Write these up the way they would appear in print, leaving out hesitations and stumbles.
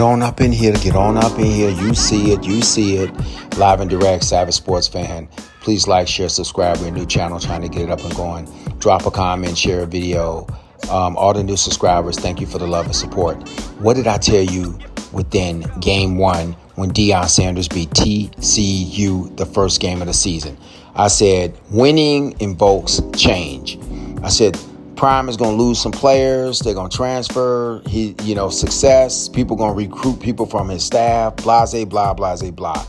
on up in here. Get on up in here. You see it. You see it. Live and direct, Savage Sports fan. Please like, share, subscribe. We're a new channel trying to get it up and going. Drop a comment, share a video. All the new subscribers, thank you for the love and support. What did I tell you within game one when Deion Sanders beat TCU the first game of the season? I said winning invokes change. I said Prime is going to lose some players. They're going to transfer. Success. People going to recruit people from his staff. Blase, blah, blase, blah.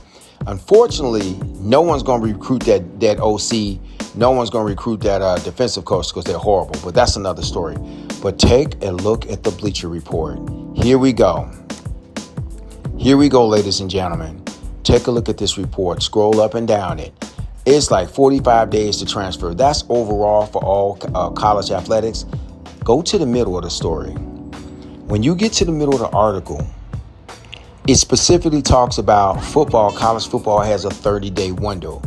Unfortunately, no one's going to recruit that OC. No one's going to recruit that defensive coach because they're horrible. But that's another story. But take a look at the Bleacher Report. Here we go. Here we go, ladies and gentlemen. Take a look at this report. Scroll up and down it. It's like 45 days to transfer. That's overall for all college athletics. Go to the middle of the story. When you get to the middle of the article, it specifically talks about football. College football has a 30-day window.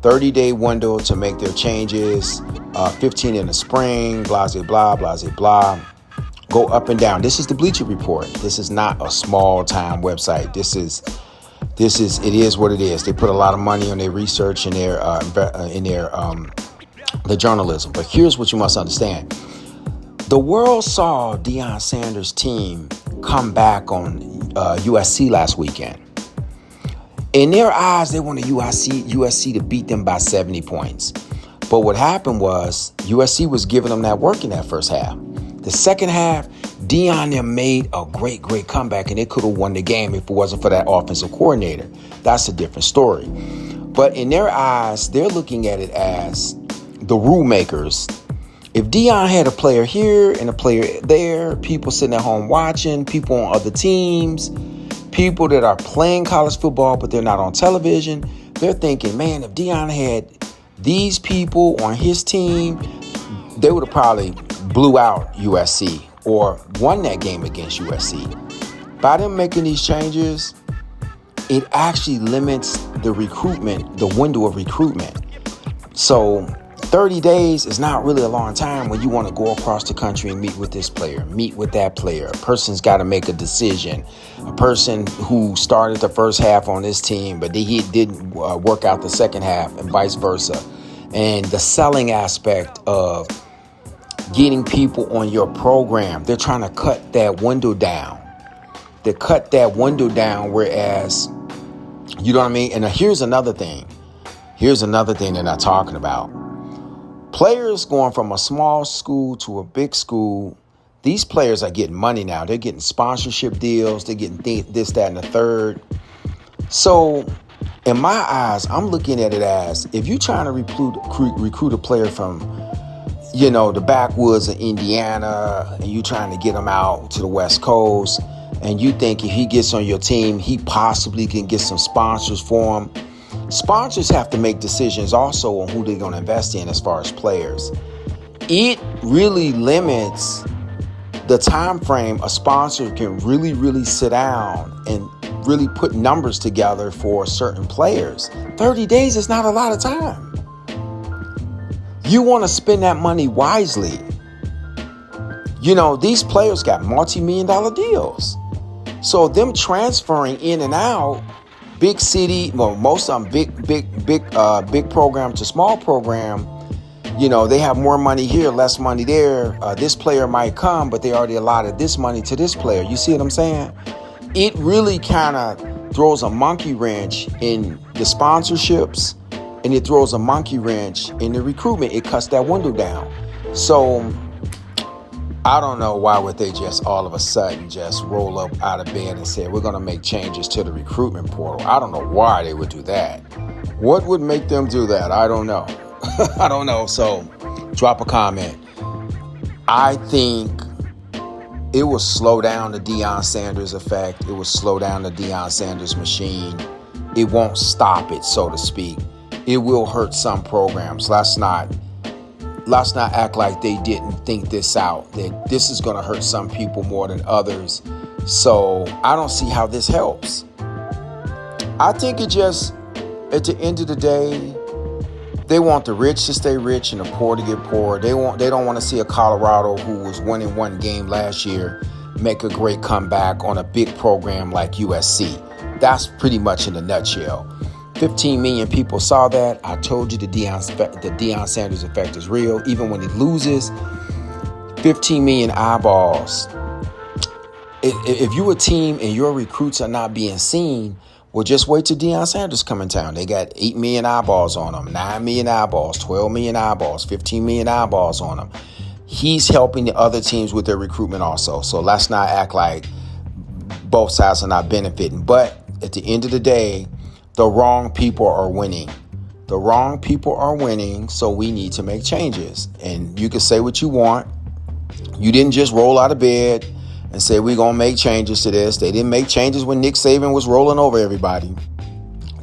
30-day window to make their changes. 15 in the spring, blase, blah, blase, blah. Go up and down. This is the Bleacher Report. This is not a small-time website. It is what it is. They put a lot of money on their research and their journalism. But here's what you must understand. The world saw Deion Sanders' team come back on USC last weekend. In their eyes, they wanted USC to beat them by 70 points. But what happened was USC was giving them that work in that first half. The second half, Deon them made a great comeback, and they could have won the game if it wasn't for that offensive coordinator. That's a different story. But in their eyes, they're looking at it as the rule makers. If Deon had a player here and a player there, people sitting at home watching, people on other teams, people that are playing college football but they're not on television, they're thinking, man, if Deon had these people on his team, they would have probably blew out USC or won that game against USC. By them making these changes, it actually limits the recruitment, the window of recruitment. So 30 days is not really a long time when you want to go across the country and meet with this player, meet with that player. A person's got to make a decision. A person who started the first half on this team, but he didn't work out the second half, and vice versa. And the selling aspect of getting people on your program, they're trying to cut that window down. They cut that window down, whereas, you know what I mean? And here's another thing. Here's another thing they're not talking about. Players going from a small school to a big school, these players are getting money now. They're getting sponsorship deals. They're getting this, that, and the third. So in my eyes, I'm looking at it as if you're trying to recruit a player from the backwoods of Indiana, and you trying to get him out to the West Coast, and you think if he gets on your team, he possibly can get some sponsors for him. Sponsors have to make decisions also on who they're going to invest in as far as players. It really limits the time frame a sponsor can really sit down and really put numbers together for certain players. 30 days is not a lot of time. You want to spend that money wisely. These players got multi-million-dollar deals. So them transferring in and out, big city, well, most of them big program to small program, they have more money here, less money there. This player might come, but they already allotted this money to this player. You see what I'm saying? It really kind of throws a monkey wrench in the sponsorships, and it throws a monkey wrench in the recruitment. It cuts that window down. So I don't know why would they just all of a sudden just roll up out of bed and say, we're going to make changes to the recruitment portal. I don't know why they would do that. What would make them do that? I don't know. I don't know. So drop a comment. I think it will slow down the Deion Sanders effect. It will slow down the Deion Sanders machine. It won't stop it, so to speak. It will hurt some programs. Let's not act like they didn't think this out, that this is going to hurt some people more than others. So I don't see how this helps. I think it just, at the end of the day, they want the rich to stay rich and the poor to get poor. They don't want to see a Colorado who was winning one game last year make a great comeback on a big program like USC. That's pretty much in a nutshell. 15 million people saw that. I told you the Deion Sanders effect is real. Even when he loses, 15 million eyeballs. If you're a team and your recruits are not being seen, well, just wait till Deion Sanders come in town. They got 8 million eyeballs on them, 9 million eyeballs, 12 million eyeballs, 15 million eyeballs on them. He's helping the other teams with their recruitment also. So let's not act like both sides are not benefiting. But at the end of the day, the wrong people are winning. The wrong people are winning, so we need to make changes. And you can say what you want. You didn't just roll out of bed and say we're going to make changes to this. They didn't make changes when Nick Saban was rolling over everybody.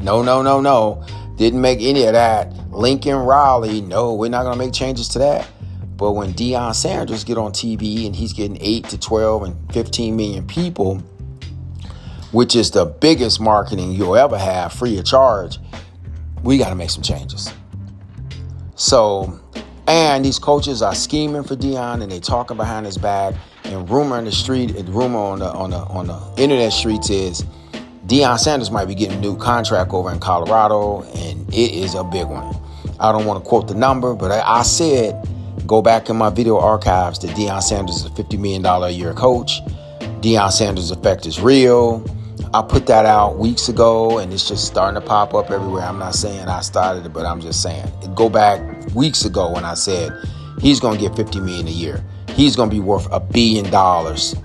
No. Didn't make any of that. Lincoln Riley, no, we're not going to make changes to that. But when Deion Sanders get on TV and he's getting 8 to 12 and 15 million people, which is the biggest marketing you'll ever have free of charge, we got to make some changes. So, and these coaches are scheming for Deion and they talking behind his back. And rumor in the street, rumor on the internet streets is Deion Sanders might be getting a new contract over in Colorado, and it is a big one. I don't want to quote the number, but I said, go back in my video archives that Deion Sanders is a $50 million a year coach. Deion Sanders' effect is real. I put that out weeks ago, and it's just starting to pop up everywhere. I'm not saying I started it, but I'm just saying. Go back weeks ago when I said he's going to get $50 million a year. He's going to be worth $1 billion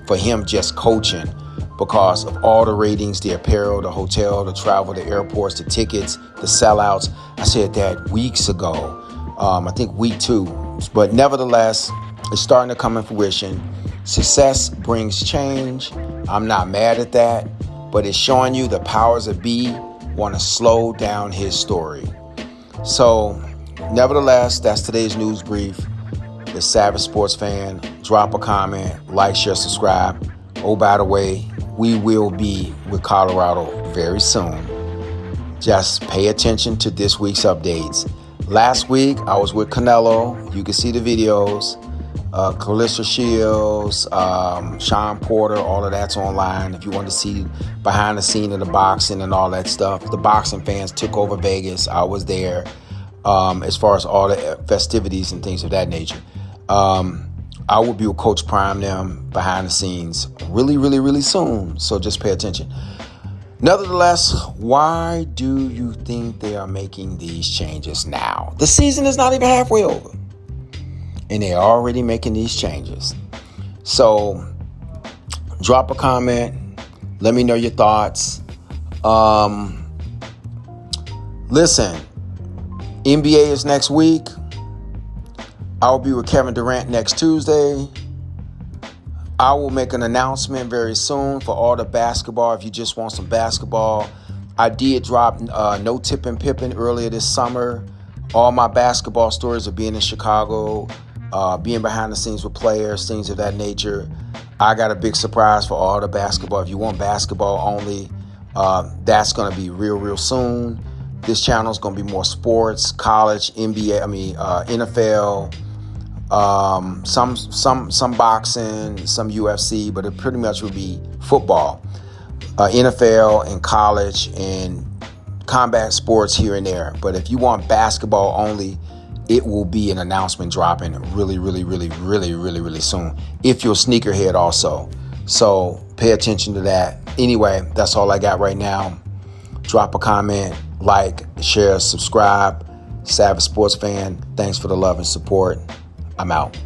for him just coaching because of all the ratings, the apparel, the hotel, the travel, the airports, the tickets, the sellouts. I said that weeks ago. I think week 2. But nevertheless, it's starting to come in fruition. Success brings change. I'm not mad at that, but it's showing you the powers that be want to slow down his story. So, nevertheless, that's today's news brief. The Savage Sports Fan, drop a comment, like, share, subscribe. Oh, by the way, we will be with Colorado very soon. Just pay attention to this week's updates. Last week, I was with Canelo. You can see the videos. Calista Shields, Sean Porter, all of that's online. If you want to see behind the scene of the boxing and all that stuff. The boxing fans took over Vegas. I was there as far as all the festivities and things of that nature. I will be with Coach Prime them behind the scenes really, really, really soon. So just pay attention. Nevertheless, why do you think they are making these changes now? The season is not even halfway over. And they're already making these changes. So drop a comment. Let me know your thoughts. Listen, NBA is next week. I will be with Kevin Durant next Tuesday. I will make an announcement very soon for all the basketball. If you just want some basketball, I did drop No Tippin' Pippin' earlier this summer. All my basketball stories of being in Chicago, being behind the scenes with players, things of that nature. I got a big surprise for all the basketball. If you want basketball only, that's going to be real soon. This channel is going to be more sports, college, NBA, NFL, some boxing, some UFC, but it pretty much will be football, NFL and college and combat sports here and there. But if you want basketball only, it will be an announcement dropping really soon. If you're a sneakerhead also. So pay attention to that. Anyway, that's all I got right now. Drop a comment, like, share, subscribe. Savage Sports Fan, thanks for the love and support. I'm out.